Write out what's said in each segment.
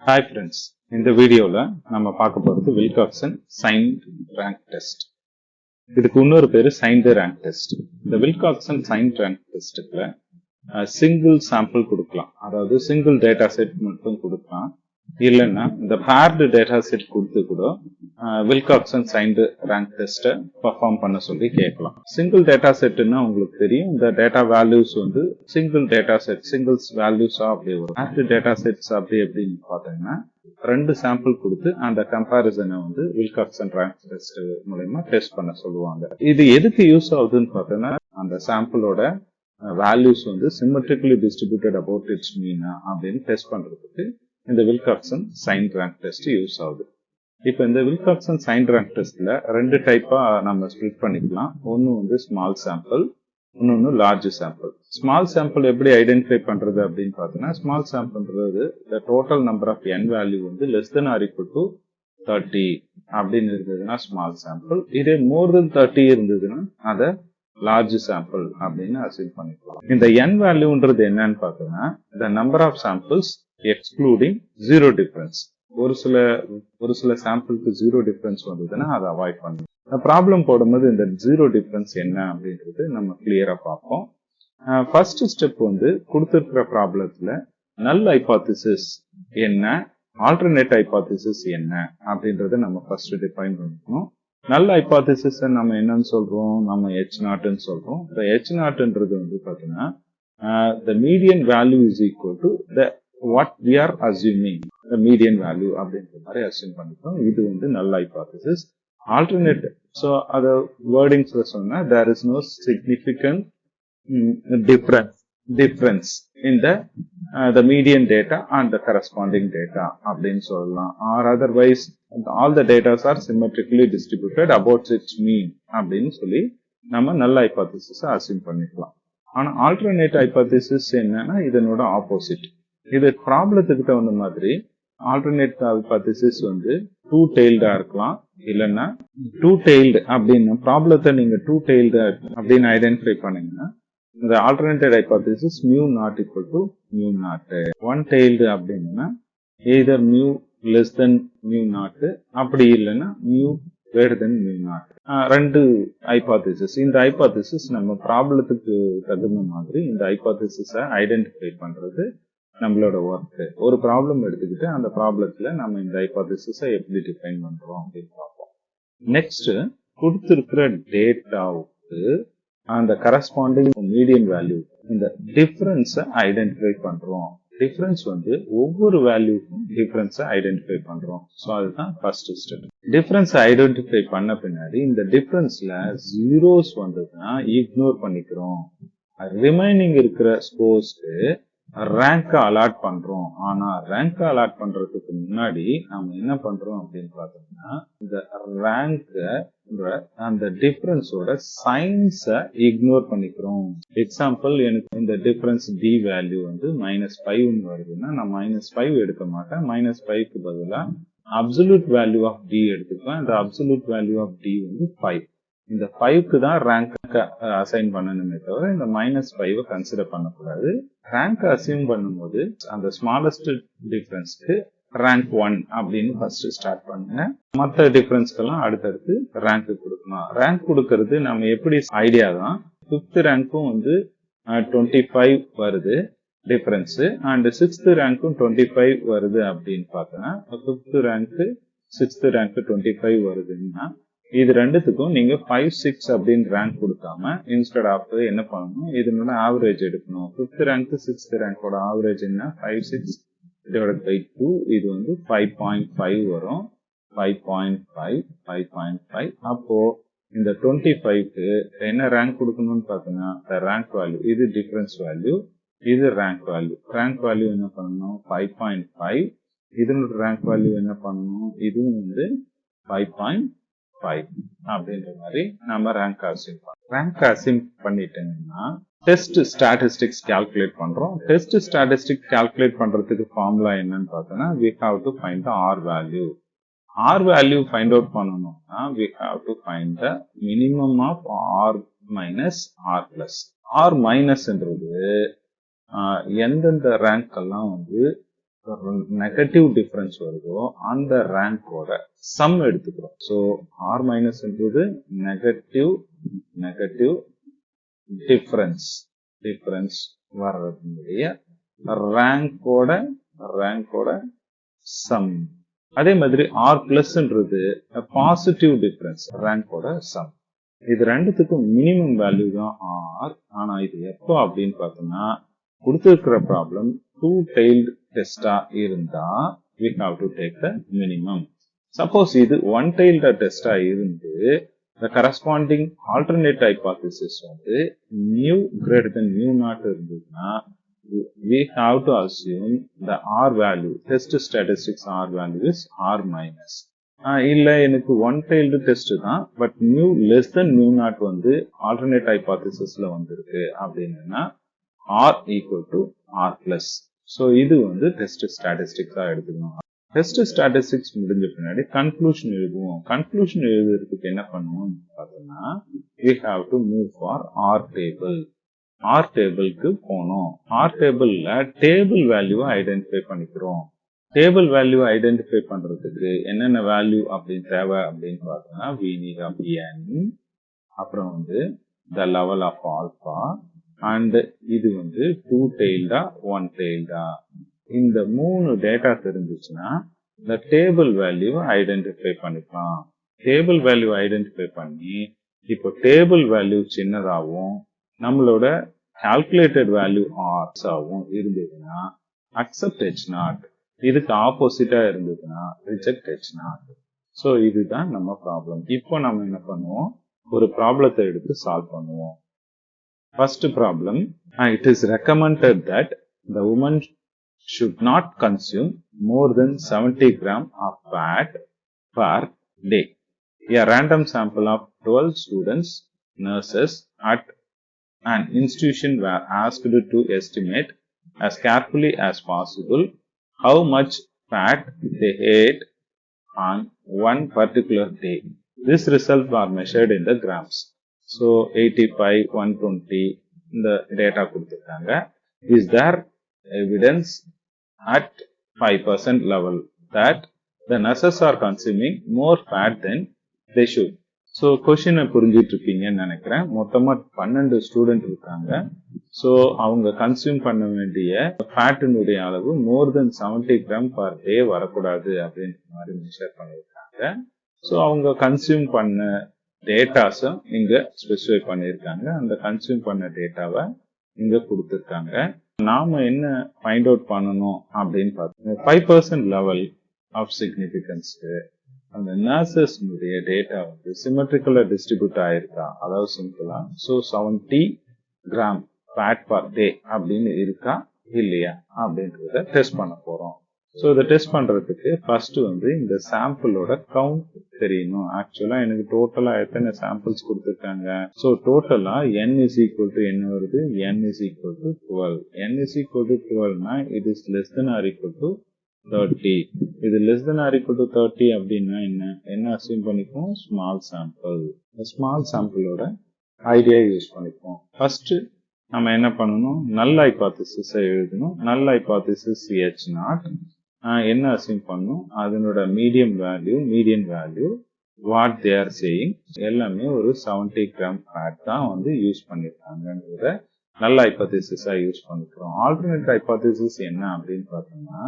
Hi friends, இந்த வீடியோல நம்ம பார்க்க போறது வில்காக்சன் சைன்ட் ரேங்க் டெஸ்ட். இதுக்கு இன்னொரு பேரு சைன்ட் ரேங்க் டெஸ்ட். இந்த வில்காக்சன் சைன்ட் ரேங்க் டெஸ்ட்ல சிங்கிள் சாம்பிள் கொடுக்கலாம், அதாவது சிங்கிள் டேட்டா செட் மட்டும் கொடுக்கலாம். இல்லைன்னா இந்த பேர்டு டேட்டா செட் கொடுத்து கூட வில்காக்சன் சைன்ட் ரேங்க் டெஸ்ட்டை பர்ஃபார்ம் பண்ண சொல்லி கேட்கலாம். சிங்கிள் டேட்டா செட்னா உங்களுக்கு தெரியும், இந்த டேட்டா வேல்யூஸ் வந்து சிங்கிள் டேட்டா செட் சிங்கிள்ஸ் வேல்யூஸா அப்படி வரும். பேர்டு டேட்டா செட்ஸ் அப்படி எப்படின்னு பார்த்தீங்கன்னா ரெண்டு சாம்பிள் கொடுத்து அந்த கம்பேரிசனை வந்து வில்காக்சன் ரேங்க் டெஸ்ட் மூலமா டெஸ்ட் பண்ண சொல்லுவாங்க. இது எதுக்கு யூஸ் ஆகுதுன்னு பார்த்தோன்னா அந்த சாம்பிளோட வேல்யூஸ் வந்து சிமெட்ரிக்கலி டிஸ்ட்ரிபியூட்டட் அபவுட் இட்ஸ் மீன் அப்படின்னு டெஸ்ட் பண்றதுக்கு இந்த Wilcoxon signed rank test use ஆகுது. இப்போ இந்த வில்காக்சன் சைன்ட் ரேங்க் டெஸ்ட்ல ரெண்டு டைப்பா நம்ம ஸ்ப்ளிட் பண்ணிக்கலாம். ஒன்னு வந்து ஸ்மால் சாம்பிள், இன்னொன்னு லார்ஜ் சாம்பிள். ஸ்மால் சாம்பிள் எப்படி ஐடென்டிஃபை பண்றது அப்படின்னு பார்த்தோம்னா, ஸ்மால் சாம்பிள்ன்றது the total number of n value வந்து less than or equal to 30 அப்படின்னு இருந்ததுன்னா ஸ்மால் சாம்பிள். இதே மோர் தென் 30 இருந்ததுன்னா அதை லார்ஜ் சாம்பிள் அப்படின்னு அசீவ் பண்ணிக்கலாம். இந்த n வேல்யூன்றது என்னன்னு பார்த்தோம்னா the number of samples excluding zero difference. ஒரு சில சாம்பிளுக்கு ஜீரோ டிஃபரன்ஸ் வந்ததுன்னா அதை அவாய்ட் பண்ணணும். ப்ராப்ளம் போடும்போது இந்த ஜீரோ டிஃபரன்ஸ் என்ன அப்படின்றது நம்ம கிளியரா பார்ப்போம். ஃபர்ஸ்ட் ஸ்டெப் வந்து கொடுத்திருக்கிற ப்ராப்ளத்துல நல் ஹைபோதீசிஸ் என்ன, ஆல்டர்னேட் ஹைபோதீசிஸ் என்ன அப்படின்றத நம்ம ஃபர்ஸ்ட் டிஃபைன் பண்ணிக்கணும். நல் ஹைபோதீசிஸ் நம்ம என்னன்னு சொல்றோம், நம்ம H0 சொல்றோம். இந்த H0ன்றது வந்து பாத்தீங்கன்னா the median value is equal to the what we are assuming, the median value அப்படின்ற மாதிரி அசியூம் பண்ணிக்கிறோம். இது வந்து நல் ஹைபோதீசிஸ். ஆல்டர்னேட், ஸோ அத வேர்டிங்ஸ்ல சொன்னா there is no significant difference in the median data and the corresponding data அப்படின்னு சொல்லலாம். Or otherwise all the data are symmetrically distributed about its mean அப்படின்னு சொல்லி நம்ம நல் ஹைபோதீசிஸ் அசியூம் பண்ணிக்கலாம். ஆனா ஆல்டர்னேட் ஹைபோதீசிஸ் என்னன்னா இதனோட ஆப்போசிட். இது ப்ராப்ளத்துக்கு தகுந்த மாதிரி ஆல்டர்னேட் ஹைபோதீசிஸ் வந்து டூ டெய்ல்டா இருக்கலாம், இல்லைன்னா டூ டெய்ல்டு அப்படின்னு ப்ராப்ளத்தை நீங்க டூ டெய்ல்டு அப்படின்னு ஐடென்டிஃபை பண்ணீங்கன்னா இந்த alternated hypothesis mu naught equal to mu naught. One tailed அப்படின்னா either mu less than mu naught, அப்படி இல்லைன்னா mu greater than mu naught. ரெண்டு ஹைபோதீசிஸ். இந்த ஹைபோதீசிஸ் நம்ம ப்ராப்ளத்துக்கு தகுந்த மாதிரி இந்த ஹைபோதீசிஸை ஐடென்டிஃபை பண்றது நம்மளோட ஒர்க். ஒரு ப்ராப்ளம் எடுத்துக்கிட்டு அந்த ப்ராப்ளத்துல நம்ம இந்த ஹைபோதீசிஸை எப்படி டிஃபைன் பண்றோம் அப்படின்னு பார்ப்போம். நெக்ஸ்ட் கொடுத்திருக்கிற டேட்டாவுக்கு அந்த கரஸ்பாண்டிங் மீடியன் வேல்யூ இந்த டிஃபரன்ஸை ஐடென்டிஃபை பண்றோம். டிஃபரன்ஸ் வந்து ஒவ்வொரு வேல்யூக்கும் டிஃபரன்ஸை ஐடென்டிஃபை பண்றோம். ஸோ அதுதான் ஃபர்ஸ்ட் ஸ்டெப். டிஃபரன்ஸ் ஐடென்டிஃபை பண்ண பின்னாடி இந்த டிஃபரன்ஸ்ல ஜீரோஸ் வந்ததுன்னா இக்னோர் பண்ணிக்கிறோம். ரிமைனிங் இருக்கிற ஸ்கோர்ஸ்க்கு ரேங்க் அலாட் பண்றோம். ஆனா ரேங்க் அலாட் பண்றதுக்கு முன்னாடி நம்ம என்ன பண்றோம் அப்படின்னு பார்த்தோம்னா இந்த ரேங்க் அந்த டிஃபரன்ஸோட சைன்ஸை இக்னோர் பண்ணிக்கிறோம். எக்ஸாம்பிள், எனக்கு இந்த டிஃபரன்ஸ் டி வேல்யூ வந்து -5 வருதுன்னா நான் -5 எடுக்க மாட்டேன். -5க்கு பதிலா அப்சல்யூட் வேல்யூ ஆஃப் டி எடுத்துக்குவேன். இந்த அப்சல்யூட் வேல்யூ ஆஃப் டி வந்து 5. இந்த 5க்கு தான் ரேங்க் அசைன் பண்ணணுமே தவிர இந்த -5 கன்சிடர் பண்ணக்கூடாது. ரேங்க் அசைன் பண்ணும்போது அந்த ஸ்மாலஸ்ட் டிஃபரன்ஸ்க்கு ரேங்க் 1 அப்படின்னு ஃபர்ஸ்ட் ஸ்டார்ட் பண்ணுங்க. மற்ற டிஃபரன்ஸ்க்கெல்லாம் அடுத்தடுத்து ரேங்க் கொடுக்கணும். ரேங்க் கொடுக்கறது நம்ம எப்படி ஐடியா தான். 5th ரேங்க்கும் வந்து 25 வருது டிஃபரன்ஸ், அண்ட் 6th ரேங்க்கும் 25 வருது அப்படின்னு பார்த்தோன்னா 5th ரேங்க் 6th ரேங்க் 25 வருதுன்னா இது ரெண்டுத்துக்கும் நீங்க 5, 6 அப்படின்னு ரேங்க் கொடுக்காம இன்ஸ்டெட் ஆஃப் என்ன பண்ணணும், இதனோட ஆவரேஜ் எடுக்கணும். 5th ரேங்க் 6th ரேங்கோட ஆவரேஜ் என்ன, 5, 6 divided by 2, இது வந்து 5.5 வரும். 5.5 5.5. அப்போ இந்த 25க்கு என்ன ரேங்க் கொடுக்கணும்னு பார்த்தோம்னா ரேங்க் வேல்யூ, இது டிஃபரன்ஸ் வேல்யூ, இது ரேங்க் வேல்யூ. ரேங்க் வேல்யூ என்ன பண்ணணும் 5.5. இதனோட ரேங்க் வேல்யூ என்ன பண்ணணும், இதுவும் வந்து 5.5 அப்படின்ற மாதிரி நம்ம ரேங்க் அசைன் பண்ணோம். ரேங்க் அசைன் பண்ணிட்டீங்கன்னா டெஸ்ட் ஸ்டாட்டிஸ்டிக்ஸ் கால்குலேட் பண்றோம். டெஸ்ட் ஸ்டாட்டிஸ்டிக் கால்குலேட் பண்றதுக்கு ஃபார்முலா என்னன்னு பார்த்தோம்னா we have to find the R value. R value find out பண்ணணும்னா we have to find the minimum of R minus R plus. R minus என்றது எந்தெந்த rank எல்லாம் வந்து negative difference வருதோ அந்த ரேங்கோட சம் எடுத்துக்கிறோம். ஸோ ஆர் மைனஸ் என்பது negative difference வர்றதுடைய ரேங்கோட some. அதே மாதிரி ஆர் பிளஸ்ன்றது பாசிட்டிவ் டிஃபரன்ஸ் ரேங்கோட சம். இது ரெண்டுத்துக்கும் மினிமம் வேல்யூ தான் ஆர். ஆனா இது எப்போ அப்படின்னு பார்த்தோம்னா கொடுத்திருக்கிற ப்ராப்ளம் 2-tailed டெஸ்டா இருந்தா we have to take the minimum. Suppose இது 1-tailed டெஸ்டா இருந்து the corresponding alternate hypothesis வந்து mu greater than mu naught இருந்ததுன்னா we have to assume the R value, test statistics R value is R minus. இல்ல எனக்கு 1-tailed test தான் but mu less than mu naught வந்து alternate hypothesisல வந்திருக்கு அப்படின்னா R equal to R plus. So இது வந்து test ஸ்டாட்டிஸ்டிக்ஸா எடுத்துக்கணும். டெஸ்ட் ஸ்டாட்டிஸ்டிக்ஸ் முடிஞ்ச பின்னாடி கன்க்ளூஷன் எழுதுவோம். கன்க்ளூஷன் எழுதுறதுக்கு என்ன பண்ணுவோம் பார்த்தோம்னா we have to move for R table. R டேபிளுக்கு போனோம். R டேபிள்ல டேபிள் வேல்யூவை ஐடென்டிஃபை பண்ணிக்கிறோம். டேபிள் வேல்யூ ஐடென்டிஃபை பண்றதுக்கு என்னென்ன வேல்யூ அப்படின்னு தேவை அப்படின்னு பார்த்தோம்னா we need of n, அப்புறம் வந்து the level of alpha, and இது வந்து 2-tailed 1-tailed. இந்த 3 டேட்டா தெரிஞ்சிச்சுன்னா இந்த டேபிள் வேல்யூ ஐடென்டிஃபை பண்ணிக்கலாம். டேபிள் வேல்யூ ஐடென்டிஃபை பண்ணி இப்போ டேபிள் வேல்யூ சின்னதாகவும் நம்மளோட கால்குலேட்டட் வேல்யூ ஆர்ஸ் ஆகவும் இருந்ததுன்னா அக்செப்ட் H0, இதுக்கு ஆப்போசிட்டா இருந்ததுன்னா ரிஜெக்ட் H0. ஸோ இதுதான் நம்ம ப்ராப்ளம். இப்போ நம்ம என்ன பண்ணுவோம், ஒரு ப்ராப்ளத்தை எடுத்து சால்வ் பண்ணுவோம். First problem, it is recommended that the woman should not consume more than 70 gram of fat per day. A random sample of 12 students, nurses at an institution were asked to estimate as carefully as possible how much fat they ate on one particular day. This result was measured in the grams. So 85, 120 இந்த data கொடுத்திருக்காங்க. Is there evidence at 5% level that the nurses are consuming more fat than they should? So கொஸ்டினை புரிஞ்சிட்டு இருப்பீங்கன்னு நினைக்கிறேன். மொத்தமா 12 student இருக்காங்க. So அவங்க consume பண்ண வேண்டிய ஃபேட்டினுடைய அளவு மோர் தென் 70 கிராம் பர் டே வரக்கூடாது அப்படின்ற மாதிரி மெஷர் பண்ணியிருக்காங்க. ஸோ அவங்க கன்சியூம் பண்ண டேட்டாஸும் இங்க ஸ்பெசிஃபை பண்ணியிருக்காங்க. அந்த கன்சியூம் பண்ண டேட்டாவை இங்க கொடுத்துருக்காங்க. நாம என்ன ஃபைண்ட் அவுட் பண்ணணும் அப்படின்னு பார்த்தோம். 5% லெவல் ஆஃப் சிக்னிபிகன்ஸ்க்கு அந்த நர்சஸ் டேட்டா வந்து சிமெட்ரிக்கலா டிஸ்ட்ரிபியூட் ஆயிருக்கா, அதாவது சிம்பிளா so 70 gram fat per day அப்படின்னு இருக்கா இல்லையா அப்படின்றத டெஸ்ட் பண்ண போறோம். ஸோ இதை டெஸ்ட் பண்றதுக்கு ஃபர்ஸ்ட் வந்து இந்த சாம்பிளோட கவுண்ட் தெரியணும். ஆக்சுவலா எனக்கு டோட்டலா எத்தனை சாம்பிள்ஸ் கொடுத்துருக்காங்க. ஸோ டோட்டலா n is equal to என்ன வருது, n is equal to 12. n is equal to 12னா it is less than or equal to 30. இது less than or equal to 30 அப்படின்னா என்ன அசியூம் பண்ணிப்போம், ஸ்மால் சாம்பிள். ஸ்மால் சாம்பிளோட ஐடியா யூஸ் பண்ணிப்போம். First நம்ம என்ன பண்ணணும், நல் ஹைபோதசிஸ் எழுதணும். நல் ஹைபோதசிஸ் H0 என்ன அசியூம் பண்ணும், அதனோட median value what they are saying எல்லாமே ஒரு 70 கிராம் ஃபேட் தான் வந்து யூஸ் பண்ணிருக்காங்கன்றத நல்ல ஹைபோதசிஸா யூஸ் பண்ணிக்கிறோம். ஆல்டர்னேட் ஹைபோதசிஸ் என்ன அப்படின்னு பார்த்தோம்னா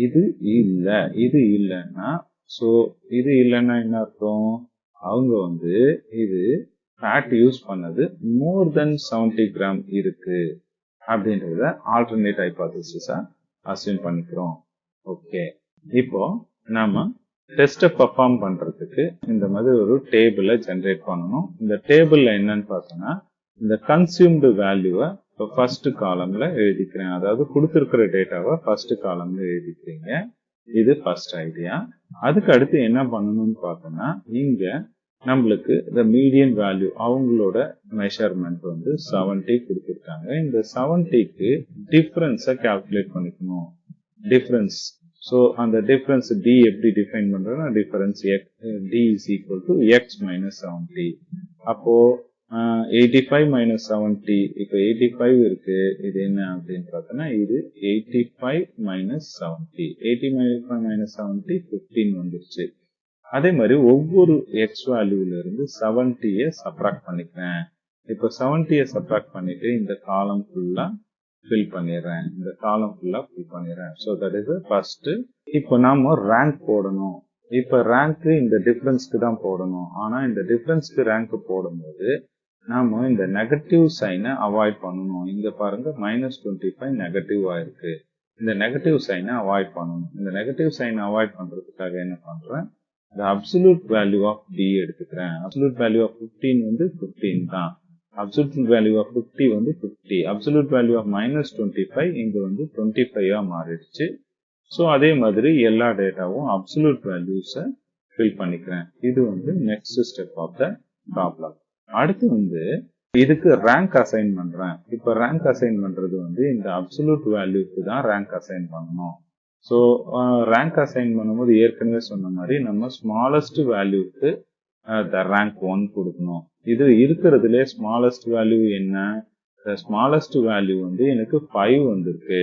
இது இல்லைன்னா ஸோ இது இல்லைன்னா என்ன அர்த்தம், அவங்க வந்து இது ஃபேட் யூஸ் பண்ணது மோர் தென் 70 கிராம் இருக்கு அப்படின்றத ஆல்டர்னேட் ஹைபோதசிஸா அசியூம் பண்ணிக்கிறோம். ஓகே, இப்போ நாம டெஸ்ட்டை பெர்ஃபார்ம் பண்றதுக்கு இந்த மாதிரி ஒரு டேபிளை ஜென்ரேட் பண்ணணும். இந்த டேபிள்ல என்னன்னு பார்த்தோம்னா இந்த கன்சியூம்டு வேல்யூவை இப்போ ஃபர்ஸ்ட் காலம்ல எழுதிக்கிறேன். அதாவது கொடுத்துருக்கிற டேட்டாவை ஃபர்ஸ்ட் காலம்ல எழுதிக்கிறீங்க. இது ஃபர்ஸ்ட் ஐடியா. அதுக்கு அடுத்து என்ன பண்ணணும்னு பார்த்தோம்னா இங்க நம்மளுக்கு இந்த மீடியன் வேல்யூ அவங்களோட மெஷர்மெண்ட் வந்து 70 கொடுத்துருக்காங்க. இந்த 70க்கு டிஃபரன்ஸை கால்குலேட் பண்ணிக்கணும். டிஃபரன்ஸ், ஸோ அந்த டிஃபரன்ஸ் டி எப்படி டிஃபைன் பண்றோம்னா difference D is equal to X minus 70. அப்போ 85 minus 70 இப்போ 85 இருக்கு. இது என்ன அப்படின்னு பார்த்தோம்னா இது 85 minus 70. 85 minus 70 15 வந்துருச்சு. அதே மாதிரி ஒவ்வொரு x வேல்யூல இருந்து 70ய சப்ட்ராக்ட் பண்ணிக்கிறேன். இப்போ 70ய சப்ட்ராக்ட் பண்ணிட்டு இந்த காலம் ஃபுல்லா ஃபில் பண்ணிடுறேன். இந்த காலம் ஃபுல்லா ஃபில் பண்ணிடுறேன். So that is first. இப்போ நாம ரேங்க் போடணும். இப்போ ரேங்க் இந்த டிஃபரன்ஸ்க்கு தான் போடணும். ஆனா இந்த டிஃபரன்ஸ்க்கு ரேங்க் போடும்போது நாம இந்த நெகட்டிவ் சைனை அவாய்ட் பண்ணணும். இங்க பாருங்க -25 நெகட்டிவ் ஆயிருக்கு. இந்த நெகட்டிவ் சைனை அவாய்ட் பண்ணணும். இந்த நெகட்டிவ் சைனை அவாய்ட் பண்றதுக்காக என்ன பண்றேன், the absolute value of d எடுத்துக்கிறேன். absolute value of 15 வந்து 15 தான். absolute value of 50 வந்து 50. absolute value of -25 இங்க வந்து 25 மாறிடுச்சு. ஸோ அதே மாதிரி எல்லா டேட்டாவும் absolute values ஃபில் பண்ணிக்கிறேன். இது வந்து next step of the problem. அடுத்து வந்து இதுக்கு ரேங்க் அசைன் பண்றேன். இப்ப ரேங்க் அசைன் பண்றது வந்து இந்த அப்சல்யூட் வேல்யூக்கு தான் ரேங்க் அசைன் பண்ணணும். ஸோ ரேங்க் அசைன் பண்ணும்போது ஏற்கனவே சொன்ன மாதிரி நம்ம ஸ்மாலஸ்ட் வேல்யூக்கு த ரேங்க் 1 கொடுக்கணும். இது இருக்கிறதுலே ஸ்மாலஸ்ட் வேல்யூ என்ன, ஸ்மாலஸ்ட் வேல்யூ வந்து எனக்கு 5 வந்திருக்கு.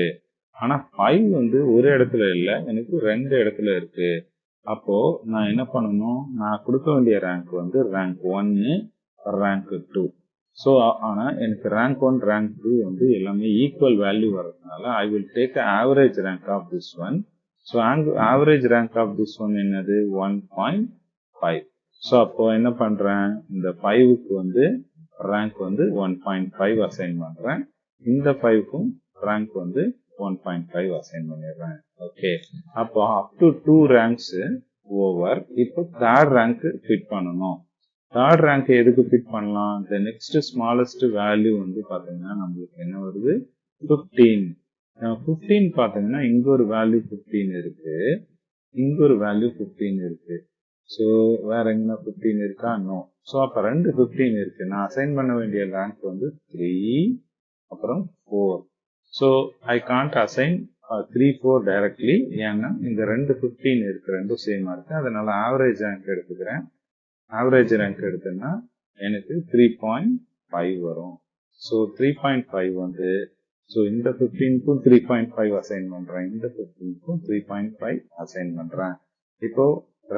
ஆனா 5 வந்து ஒரு இடத்துல இல்லை, எனக்கு 2 இடத்துல இருக்கு. அப்போ நான் என்ன பண்ணணும், நான் கொடுக்க வேண்டிய ரேங்க் வந்து ரேங்க் 1 ரேங்க் 2. ஸோ ஆனா எனக்கு ரேங்க் 1 ரேங்க் 2 வந்து எல்லாமே ஈக்குவல் வேல்யூ வரதுனால I will take average rank of this one. So average rank of this one என்னது 1.5. ஸோ அப்போ என்ன பண்றேன், இந்த 5க்கு வந்து ரேங்க் வந்து 1.5 அசைன் பண்றேன். இந்த 5க்கும் ரேங்க் வந்து 1.5 அசைன் பண்ணிடுறேன். ஓகே, அப்போ அப் டு 2 ரேங்க்ஸ் ஓவர். இப்போ தேர்ட் ரேங்க் ஃபிட் பண்ணணும். தேர்ட் ரேங்க் எதுக்கு ஃபிட் பண்ணலாம், இந்த நெக்ஸ்ட் ஸ்மாலஸ்ட் வேல்யூ வந்து பாத்தீங்கன்னா நம்மளுக்கு என்ன வருது 15. 15 பாத்தீங்கன்னா இங்க ஒரு வேல்யூ 15 இருக்கு, இங்க ஒரு வேல்யூ 15 இருக்கு. ஸோ வேற எங்கன்னா 15 இருக்கா, நோ. ஸோ அப்ப 2 15 இருக்கு. நான் அசைன் பண்ண வேண்டிய ரேங்க் வந்து 3 அப்புறம் 4. So I can't assign 3, 4 directly. ஏன்னா இந்த 2 15 இருக்கு, ரெண்டும் சேமா இருக்கு. அதனால ஆவரேஜ் ரேங்க் எடுத்துக்கிறேன். ஆவரேஜ் ரேங்க் எடுத்தேன்னா எனக்கு 3.5 வரும். ஸோ 3.5 வந்து ஸோ இந்த 15க்கும் 3.5 அசைன் பண்றேன், இந்த 15க்கும் 3.5 அசைன் பண்றேன். இப்போ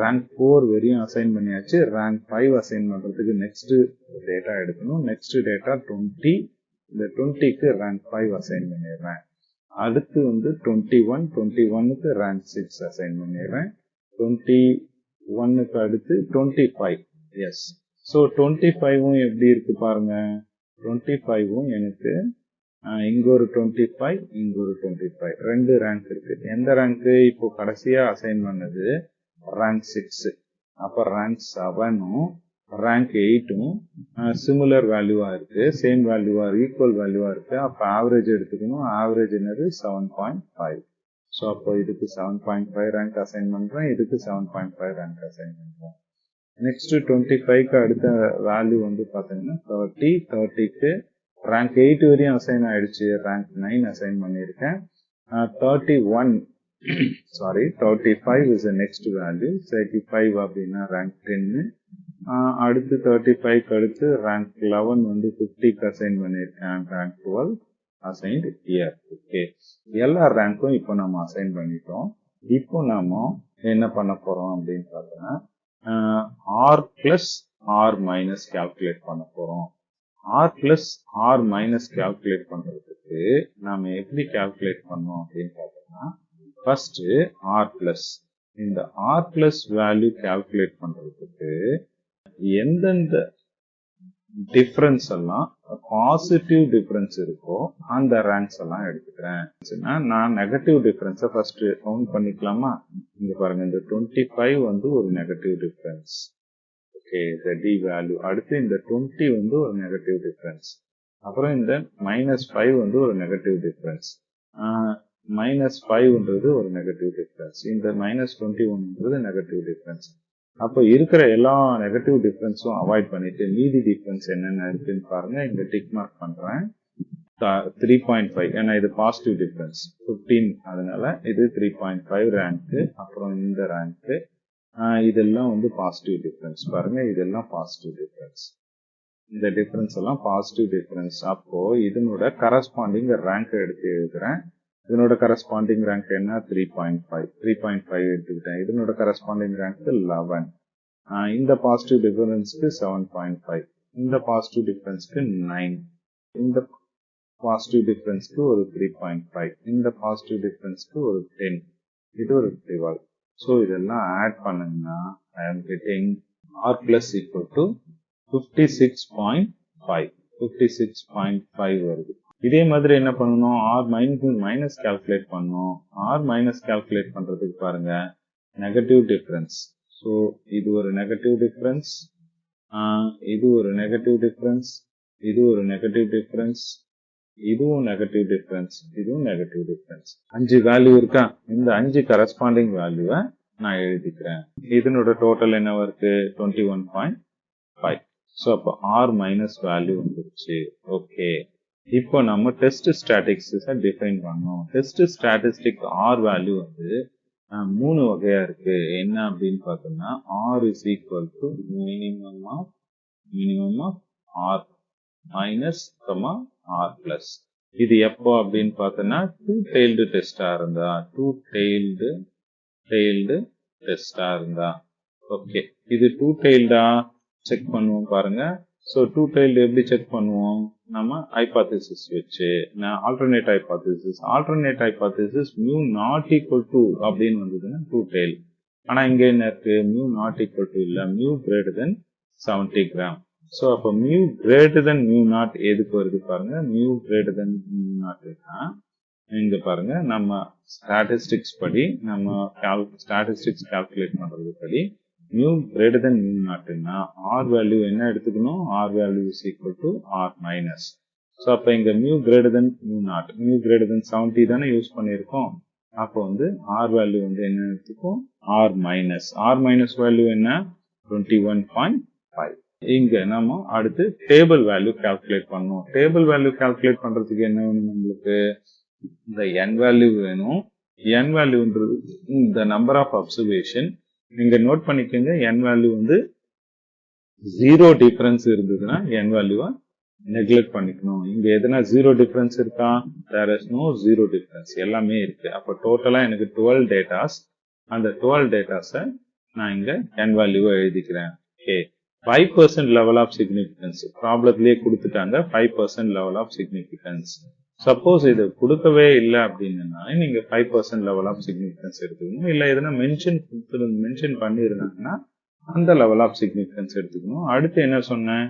ரேங்க் 4 வரையும் அசைன் பண்ணியாச்சு. ரேங்க் 5 அசைன் பண்றதுக்கு நெக்ஸ்ட் டேட்டா எடுக்கணும். Next data 20. இந்த 20க்கு ரேங்க் 5 அசைன் பண்ணிடுறேன். அடுத்து வந்து 21, 21க்கு ரேங்க் 6 அசைன் பண்ணிடுறேன். 21க்கு அடுத்து 25. எஸ். ஸோ 25ம் எப்படி இருக்கு பாருங்க, 25ம் எனக்கு இங்க ஒரு 25, இங்க ஒரு 25, 2 ரேங்க் இருக்கு. எந்த ரேங்க் இப்போ கடைசியா அசைன் பண்ணது ரேங்க் 6. அப்ப ரேங்க் 7ம் ரேங்க் 8ம் சிமிலர் வேல்யூவா இருக்கு, சேம் வேல்யூவா, ஈக்குவல் வேல்யூவா இருக்கு. அப்ப ஆவரேஜ் எடுத்துக்கணும். ஆவரேஜ் என்னது 7.5. ஸோ அப்போ இதுக்கு 7.5 ரேங்க் அசைன் பண்றேன், இதுக்கு 7.5 ரேங்க் அசைன் பண்றேன். நெக்ஸ்ட் 25க்கு அடுத்த வேல்யூ வந்து பாத்தீங்கன்னா 30. 30க்கு ரேங்க் 8 வரையும் அசைன் ஆயிடுச்சு, ரேங்க் 9 அசைன் பண்ணியிருக்கேன். 31 sorry 35 is the next value. 35 அப்படின்னா ரேங்க் 10. அடுத்து 35க்கு அடுத்து ரேங்க் 11 வந்து 50க்கு அசைன் பண்ணியிருக்கேன், ரேங்க் 12 அசைன்ட் ஹியர். ஓகே, எல்லா ரேங்க்கும் இப்போ நம்ம அசைன் பண்ணிட்டோம். இப்போ நாம என்ன பண்ண போறோம் அப்படின்னு பார்த்தோம்னா R plus R minus calculate பண்ண போறோம். R plus R minus calculate பண்றதுக்கு நாம எப்படி கால்குலேட் பண்ணோம் அப்படின்னு பார்த்தோம்னா ஃபர்ஸ்ட் ஆர் பிளஸ். இந்த ஆர் பிளஸ் வேல்யூ கால்குலேட் பண்றதுக்கு எந்தெந்த டிஃபரன்ஸ் எல்லாம் பாசிட்டிவ் டிஃபரன்ஸ் இருக்கோ அந்த ரேங்க்ஸ் எல்லாம் எடுத்துக்கிறேன். நான் நெகட்டிவ் டிஃபரன்ஸை ஃபர்ஸ்ட் கவுண்ட் பண்ணிக்கலாமா? இங்க பாருங்க, இந்த 25 வந்து ஒரு நெகட்டிவ் டிஃபரன்ஸ். ஓகே, இந்த டி வேல்யூ. அடுத்து இந்த 20 வந்து ஒரு நெகட்டிவ் டிஃபரன்ஸ். அப்புறம் இந்த -5 வந்து ஒரு நெகட்டிவ் டிஃபரன்ஸ். -5ன்றது ஒரு நெகட்டிவ் டிஃபரன்ஸ். இந்த -21ன்றது நெகட்டிவ் டிஃபரன்ஸ். அப்போ இருக்கிற எல்லா நெகட்டிவ் டிஃபரன்ஸும் அவாய்ட் பண்ணிட்டு மீதி டிஃபரன்ஸ் என்னென்ன இருக்குன்னு பாருங்க. இங்க டிக் மார்க் பண்றேன். 3.5 ஏன்னா இது பாசிட்டிவ் டிஃபரன்ஸ் 15, அதனால இது 3.5 ரேங்க். அப்புறம் இந்த ரேங்க் இதெல்லாம் வந்து பாசிட்டிவ் டிஃபரன்ஸ். பாருங்க, இதெல்லாம் பாசிட்டிவ் டிஃபரன்ஸ். இந்த டிஃபரன்ஸ் எல்லாம் பாசிட்டிவ் டிஃபரன்ஸ். அப்போ இதனோட கரஸ்பாண்டிங் ரேங்க் எடுத்து எழுதுறேன். இதனோட கரஸ்பாண்டிங் ரேங்க் என்ன 3.5 எடுத்துக்கிட்டேன். இதனோட கரஸ்பாண்டிங் ரேங்க் 11. இந்த பாசிட்டிவ் டிஃபரன்ஸ்க்கு 7.5, இந்த பாசிட்டிவ் டிஃபரன்ஸ்க்கு 9, இந்த பாசிட்டிவ் டிஃபரன்ஸ்க்கு ஒரு 3.5, இந்த பாசிட்டிவ் டிஃபரன்ஸ்க்கு ஒரு 10, இது ஒரு 12. ஸோ இதெல்லாம் ஆட் பண்ணுங்கன்னா I am getting R plus equal to 56.5. 56.5 வருது. இதே மாதிரி என்ன பண்ணணும், R மைனஸ் கால்குலேட் பண்ணணும். R மைனஸ் கால்குலேட் பண்றதுக்கு பாருங்க, நெகட்டிவ் டிஃபரன்ஸ். ஸோ இது ஒரு நெகட்டிவ் டிஃபரன்ஸ், இது ஒரு நெகட்டிவ் டிஃபரன்ஸ், இது ஒரு நெகட்டிவ் டிஃபரன்ஸ், இதுவும் நெகட்டிவ் டிஃபரன்ஸ், இதுவும் நெகட்டிவ் டிஃபரன்ஸ். 5 வேல்யூ இருக்கா? இந்த 5 கரஸ்பாண்டிங் வேல்யூவை நான் எழுதிக்கிறேன். இதனோட டோட்டல் என்ன இருக்கு? 21.5. ஸோ அப்போ R மைனஸ் வேல்யூ வந்துருச்சு. ஓகே, இப்போ நம்ம டெஸ்ட் ஸ்டாட்டிஸ்டிக்ஸை டிஃபைன் பண்ணோம். டெஸ்ட் ஸ்டாட்டிஸ்டிக் R வேல்யூ வந்து 3 வகையா இருக்கு. என்ன அப்படின்னு பார்த்தோம்னா, R is equal to minimum of R minus, R plus. இது எப்போ அப்படின்னு பார்த்தோம்னா, டூ டெய்ல்டு டெஸ்டா இருந்தா, டெஸ்டா இருந்தா. ஓகே, இது டூ டெய்ல்டா செக் பண்ணுவோம் பாருங்க. ஸோ டூ டெய்ல்டு எப்படி செக் பண்ணுவோம்? நம்ம ஹைபாதிசிஸ் வச்சு, alternate hypothesis mu naught equal to அப்படின்னு வந்ததுன்னா டூ டெய்ல். ஆனா இங்க என்ன இருக்கு? மியூ நாட் ஈக்குவல் டு இல்ல, mu greater than 70 gram. So அப்போ mu greater than mu naught எதுக்கு வருது பாருங்க. Mu greater than mu naught இங்க பாருங்க, நம்ம ஸ்டாட்டிஸ்டிக்ஸ் படி, நம்ம ஸ்டாட்டிஸ்டிக்ஸ் கால்குலேட் பண்றது படி மியூ கிரேட்டர் தென் மியூ நாட்னா R வேல்யூ என்ன எடுத்துக்கணும்? R value is equal to R minus. So அப்போ இங்க mu greater than mu naught, mu greater than 70 தானே யூஸ் பண்ணியிருக்கோம். அப்போ வந்து R வேல்யூ வந்து என்ன எடுத்துக்கும்? R minus. R minus value என்ன? 21.5. இங்க நம்ம அடுத்து டேபிள் வேல்யூ கால்குலேட் பண்ணோம். டேபிள் வேல்யூ கால்குலேட் பண்றதுக்கு என்ன வேணும் நம்மளுக்கு? இந்த n வேல்யூ வேணும். n வேல்யூன்றது இந்த நம்பர் ஆஃப் அப்சர்வேஷன். நீங்க நோட் பண்ணிக்கோங்க, n வேல்யூ வந்து 0 டிஃபரன்ஸ் இருந்ததுன்னா n வேல்யூவை நெக்லெக்ட் பண்ணிக்கணும். இங்க எதுனா 0 டிஃபரன்ஸ் இருக்கா? தேர் இஸ் நோ 0 டிஃபரன்ஸ், எல்லாமே இருக்கு. அப்ப டோட்டலா எனக்கு 12 டேட்டாஸ். அந்த 12 டேட்டாஸை நான் இங்க n வேல்யூவை எழுதிக்கிறேன். ஓகே, 5% லெவல் ஆஃப் சிக்னிபிகன்ஸ் ப்ராப்ளத்திலேயே கொடுத்துட்டாங்க. 5% லெவல் ஆஃப் சிக்னிபிகன்ஸ். சப்போஸ் இது கொடுக்கவே இல்லை அப்படின்னா நீங்க 5% லெவல் ஆஃப் சிக்னிபிகன்ஸ் எடுத்துக்கணும். இல்ல எதனா மென்ஷன் பண்ணிருந்தாங்கன்னா அந்த லெவல் ஆஃப் சிக்னிபிகன்ஸ் எடுத்துக்கணும். அடுத்து என்ன சொன்னேன்?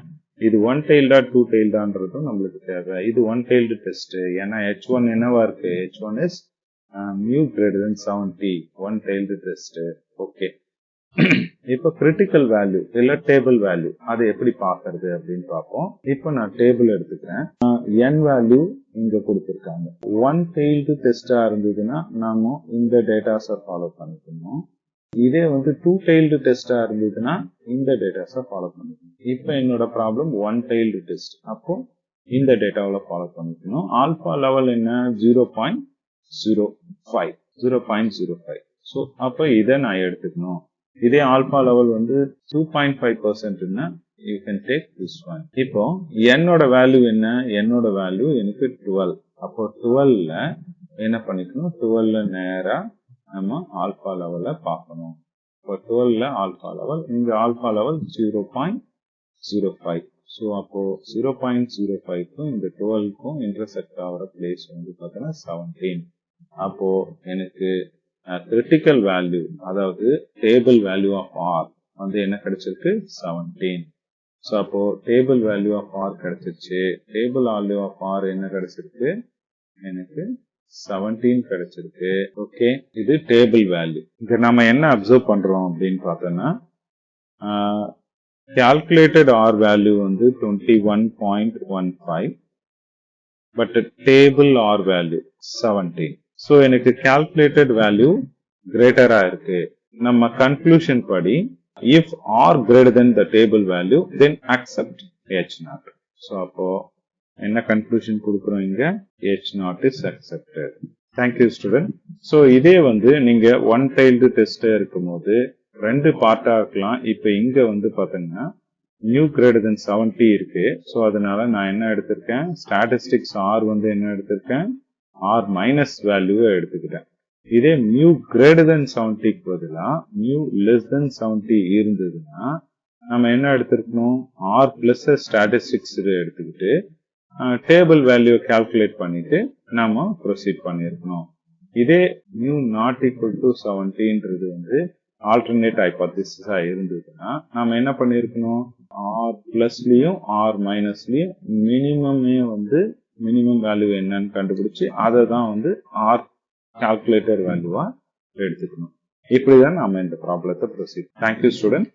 இது ஒன் டெய்ல்டா டூ டெய்ல்டான்றதும் நம்மளுக்கு தேவை. இது ஒன் டெய்ல்டு டெஸ்ட். ஏன்னா H1 என்னவா இருக்கு? H1 is mu greater than 70, one tailed test. Okay, இப்ப கிரிட்டிக்கல் வேல்யூ இல்ல டேபிள் வேல்யூ அதை எப்படி பாக்குறது அப்படின்னு பார்ப்போம். இப்ப நான் டேபிள் எடுத்துக்கிறேன். n வேல்யூ இங்க கொடுத்திருக்காங்க. ஒன் டெய்ல்டு டெஸ்டா இருந்ததுன்னா நாம இந்த டேட்டாஸை ஃபாலோ பண்ணிக்கணும். இதே வந்து டூ டெய்ல்டு டெஸ்டா இருந்ததுன்னா இந்த டேட்டாஸை ஃபாலோ பண்ணிக்கணும். இப்ப என்னோட ப்ராப்ளம் ஒன் டெய்ல்டு டெஸ்ட். அப்போ இந்த டேட்டாவில் ஃபாலோ பண்ணிக்கணும். ஆல்பா லெவல் என்ன? 0.05. ஸோ அப்ப இதை நான் எடுத்துக்கணும். இதே ஆல்பா லெவல் வந்து 2.5%ன்னா you can take this one. இப்போ என்னோட வேல்யூ என்ன? என்னோட வேல்யூ எனக்கு 12. அப்போ 12ல என்ன பண்ணிக்கணும்? 12ல நேரா நம்ம ஆல்பா லெவலை பார்க்கணும். இப்போ 12ல ஆல்பா லெவல், இங்க ஆல்பா லெவல் 0.05. ஸோ அப்போ 0.05க்கும் இந்த 12க்கும் இன்டர்செக்ட் ஆகிற பிளேஸ் வந்து பார்த்தோன்னா 17. அப்போ எனக்கு கிரிட்டிக்கல் வேல்யூ, அதாவது டேபிள் வேல்யூ ஆஃப் R வந்து என்ன கிடைச்சிருக்கு? 17. ஸோ அப்போ டேபிள் வேல்யூ ஆஃப் R கிடைச்சிருச்சு. டேபிள் வேல்யூ ஆஃப் R என்ன கிடைச்சிருக்கு? எனக்கு 17 கிடைச்சிருக்கு. ஓகே, இது டேபிள் வேல்யூ. இங்க நம்ம என்ன அப்சர்வ் பண்றோம் அப்படின்னு பார்த்தோம்னா, கால்குலேட்டட் R வேல்யூ வந்து 21.15, but table R value 17. So எனக்கு கால்குலேட்டட் வேல்யூ கிரேட்டரா இருக்கு. நம்ம கன்க்ளூஷன் படி if R greater than the table value then accept H0. So அப்போ என்ன கன்க்ளூஷன் கொடுக்குறோம்? இங்க H0 is accepted. Thank you student. So இதே வந்து நீங்க ஒன் டெய்ல்டு டெஸ்ட் இருக்கும் போது ரெண்டு பார்ட்டா இருக்கலாம். இப்ப இங்க வந்து பாத்தீங்கன்னா mu greater than 70 இருக்கு. ஸோ அதனால நான் என்ன எடுத்திருக்கேன், ஸ்டாட்டிஸ்டிக்ஸ் ஆர் வந்து என்ன எடுத்திருக்கேன், ஆர் மைனஸ் வேல்யூவை எடுத்துக்கிட்டேன். இதே mu greater than 70க்கு பதிலா mu less than 70 இருந்ததுன்னா நம்ம என்ன எடுத்திருக்கணும், ஆர் பிளஸ் ஸ்டாட்டிஸ்டிக்ஸ் எடுத்துக்கிட்டு டேபிள் வேல்யூ கால்குலேட் பண்ணிட்டு நாம ப்ரொசீட் பண்ணிருக்கணும். இதே mu நாட் ஈக்குவல் டு 70ன்றது வந்து ஆல்டர்னேட் ஹைபோதீசிஸா இருந்ததுன்னா நாம என்ன பண்ணிருக்கணும், ஆர் பிளஸ்லயும் ஆர் மைனஸ்லயும் மினிமம் வேல்யூ என்னன்னு கண்டுபிடிச்சு அதை தான் வந்து ஆர் கால்குலேட்டர் வேல்யூவா எடுத்துக்கணும். இப்படிதான் நாம இந்த ப்ராப்ளத்தை ப்ரொசீட். Thank you student.